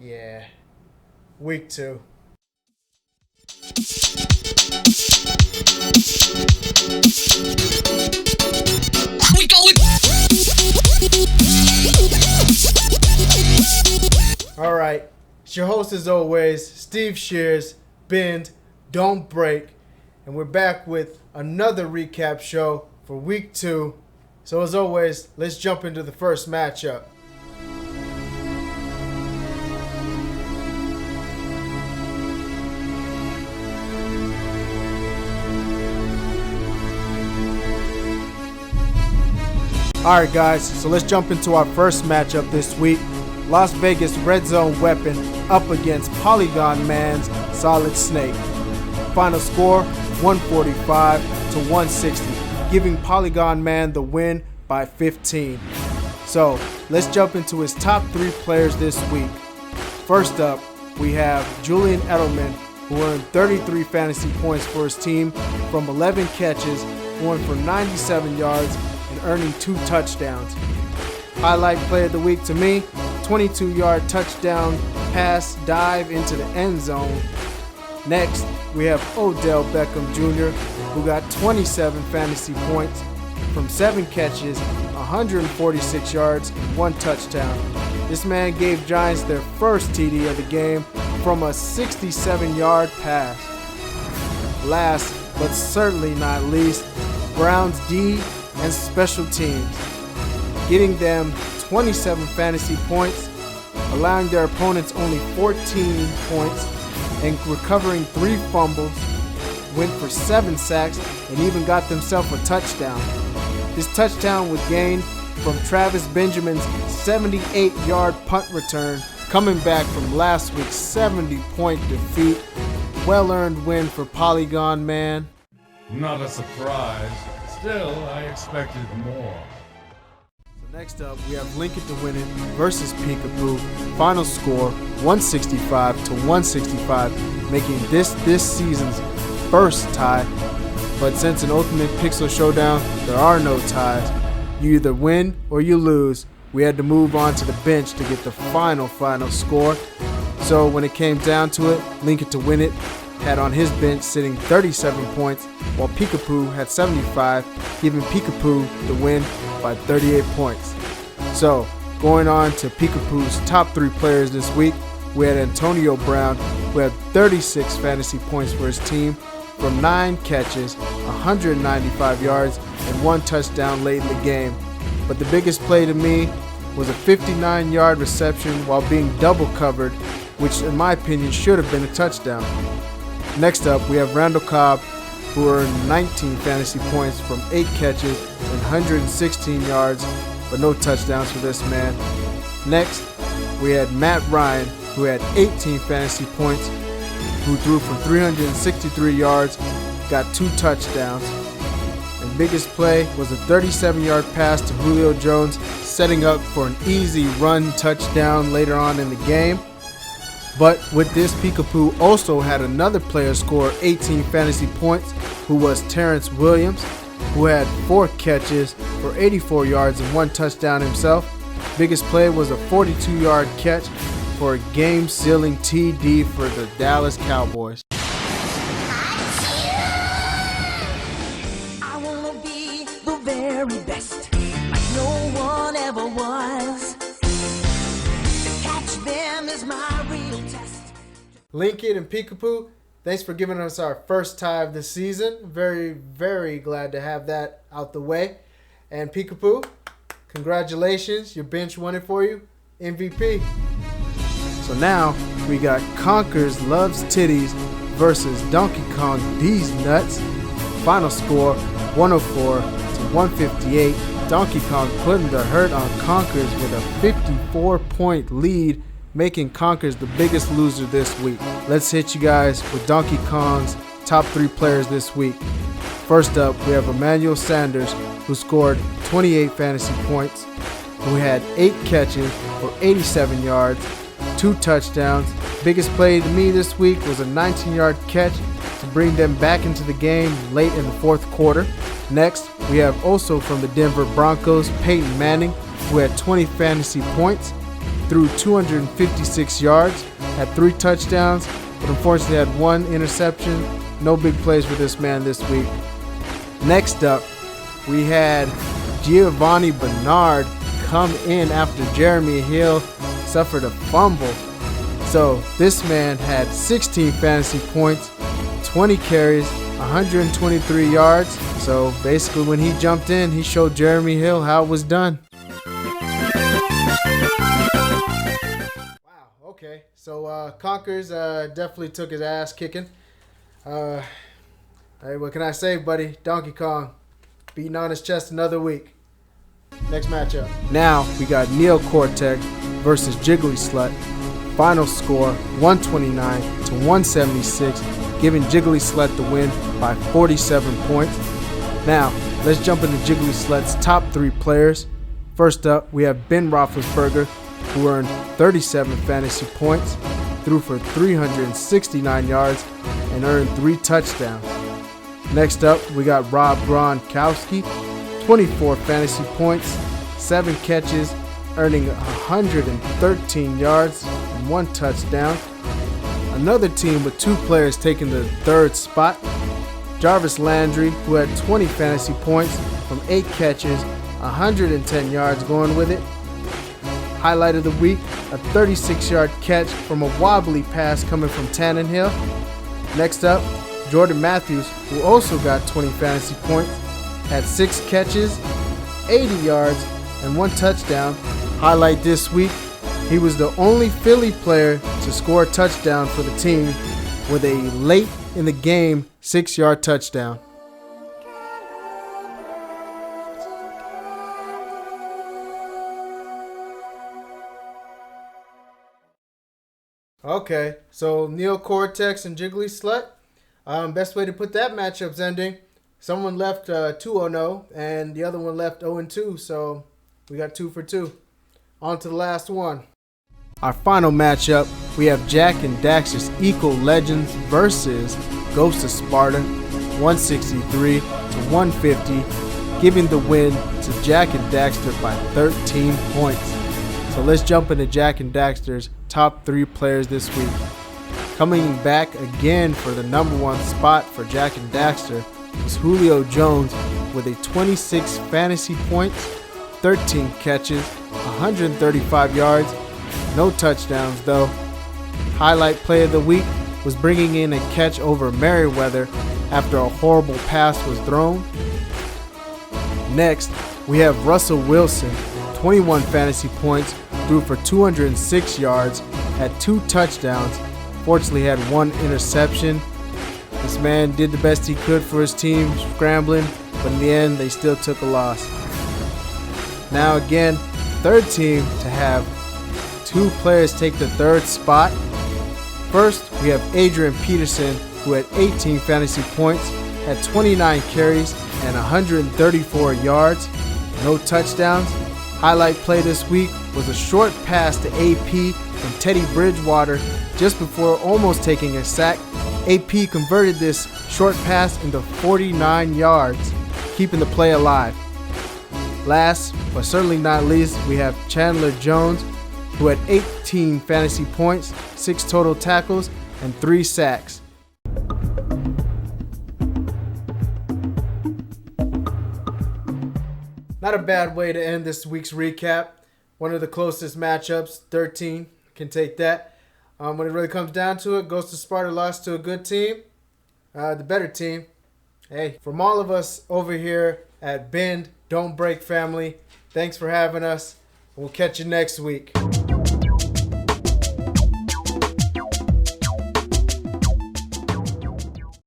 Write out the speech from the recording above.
Yeah. Week 2. All right. It's your host as always, Steve Shears, Bend, Don't Break. And we're back with another recap show for week 2. So as always, let's jump into the first matchup. Alright guys, so let's jump into our first matchup this week. Las Vegas Red Zone Weapon up against Polygon Man's Solid Snake. Final score 145 to 160, giving Polygon Man the win by 15. So let's jump into his top 3 players this week. First up, we have Julian Edelman, who earned 33 fantasy points for his team from 11 catches, going for 97 yards and earning 2 touchdowns. Highlight play of the week to me, 22-yard touchdown pass dive into the end zone. Next, we have Odell Beckham Jr., who got 27 fantasy points from 7 catches, 146 yards, and 1 touchdown. This man gave Giants their first TD of the game from a 67-yard pass. Last, but certainly not least, Browns D and special teams, getting them 27 fantasy points, allowing their opponents only 14 points, and recovering 3 fumbles, went for 7 sacks, and even got themselves a touchdown. This touchdown was gained from Travis Benjamin's 78-yard punt return, coming back from last week's 70-point defeat. Well-earned win for Polygon Man. Not a surprise. Still, I expected more. So next up, we have Lincoln to Win It versus Peekaboo. Final score 165 to 165, making this season's first tie. But since an Ultimate Pixel Showdown, there are no ties. You either win or you lose. We had to move on to the bench to get the final score. So when it came down to it, Lincoln to Win It had on his bench sitting 37 points, while Peekaboo had 75, giving Peekaboo the win by 38 points. So, going on to Peekaboo's top 3 players this week, we had Antonio Brown, who had 36 fantasy points for his team from 9 catches, 195 yards, and 1 touchdown late in the game. But the biggest play to me was a 59-yard reception while being double covered, which in my opinion should have been a touchdown. Next up, we have Randall Cobb, who earned 19 fantasy points from 8 catches and 116 yards, but no touchdowns for this man. Next, we had Matt Ryan, who had 18 fantasy points, who threw for 363 yards, got 2 touchdowns. And biggest play was a 37-yard pass to Julio Jones, setting up for an easy run touchdown later on in the game. But with this, Peekaboo also had another player score 18 fantasy points, who was Terrence Williams, who had 4 catches for 84 yards and 1 touchdown himself. Biggest play was a 42-yard catch for a game-sealing TD for the Dallas Cowboys. I wanna be the very best, like no one ever was. To catch them is my real test. Lincoln and Peekaboo, thanks for giving us our first tie of the season. Very, very glad to have that out the way. And Peekaboo, congratulations, your bench won it for you, MVP. So now we got Conkers Loves Titties versus Donkey Kong D's Nuts. Final score 104 to 158. Donkey Kong putting the hurt on Conkers with a 54-point lead, making Conkers the biggest loser this week. Let's hit you guys with Donkey Kong's top 3 players this week. First up, we have Emmanuel Sanders, who scored 28 fantasy points, who had 8 catches for 87 yards, 2 touchdowns. Biggest play to me this week was a 19-yard catch to bring them back into the game late in the 4th quarter. Next, we have also from the Denver Broncos, Peyton Manning, who had 20 fantasy points, threw 256 yards, had 3 touchdowns, but unfortunately had 1 interception. No big plays for this man this week. Next up, we had Giovanni Bernard come in after Jeremy Hill suffered a fumble. So this man had 16 fantasy points, 20 carries, 123 yards. So basically when he jumped in, he showed Jeremy Hill how it was done. Wow, okay. So Conkers definitely took his ass kicking. Hey, what can I say, buddy? Donkey Kong beating on his chest another week. Next matchup. Now we got Neo Cortex versus Jiggly Slut. Final score 129 to 176, giving Jiggly Slut the win by 47 points. Now let's jump into Jiggly Slut's top 3 players. First up, we have Ben Roethlisberger, who earned 37 fantasy points, threw for 369 yards, and earned 3 touchdowns. Next up, we got Rob Gronkowski, 24 fantasy points, 7 catches, earning 113 yards and 1 touchdown. Another team with 2 players taking the 3rd spot, Jarvis Landry, who had 20 fantasy points from 8 catches, 110 yards going with it. Highlight of the week, a 36-yard catch from a wobbly pass coming from Tannehill. Next up, Jordan Matthews, who also got 20 fantasy points, had 6 catches, 80 yards, and 1 touchdown. Highlight this week, he was the only Philly player to score a touchdown for the team with a late in the game 6-yard touchdown. Okay, so Neo Cortex and Jiggly Slut. Best way to put that matchup's ending. Someone left 2-0 and the other one left 0-2, so we got 2 for 2. On to the last one. Our final matchup, we have Jack and Daxter's Eco Legends versus Ghost of Sparta, 163 to 150, giving the win to Jack and Daxter by 13 points. So let's jump into Jack and Daxter's top 3 players this week. Coming back again for the number 1 spot for Jack and Daxter is Julio Jones with a 26 fantasy points, 13 catches, 135 yards, no touchdowns though. Highlight play of the week was bringing in a catch over Merriweather after a horrible pass was thrown. Next, we have Russell Wilson, 21 fantasy points, threw for 206 yards, had 2 touchdowns, fortunately had 1 interception. This man did the best he could for his team, scrambling, but in the end, they still took a loss. Now again, 3rd team to have 2 players take the 3rd spot. First, we have Adrian Peterson, who had 18 fantasy points, had 29 carries, and 134 yards, no touchdowns. Highlight play this week was a short pass to AP from Teddy Bridgewater just before almost taking a sack. AP converted this short pass into 49 yards, keeping the play alive. Last, but certainly not least, we have Chandler Jones, who had 18 fantasy points, 6 total tackles, and 3 sacks. Not a bad way to end this week's recap. One of the closest matchups, 13, can take that. When it really comes down to it, Ghost of Sparta lost to a good team, the better team. Hey, from all of us over here at Bend Don't Break family, thanks for having us. We'll catch you next week.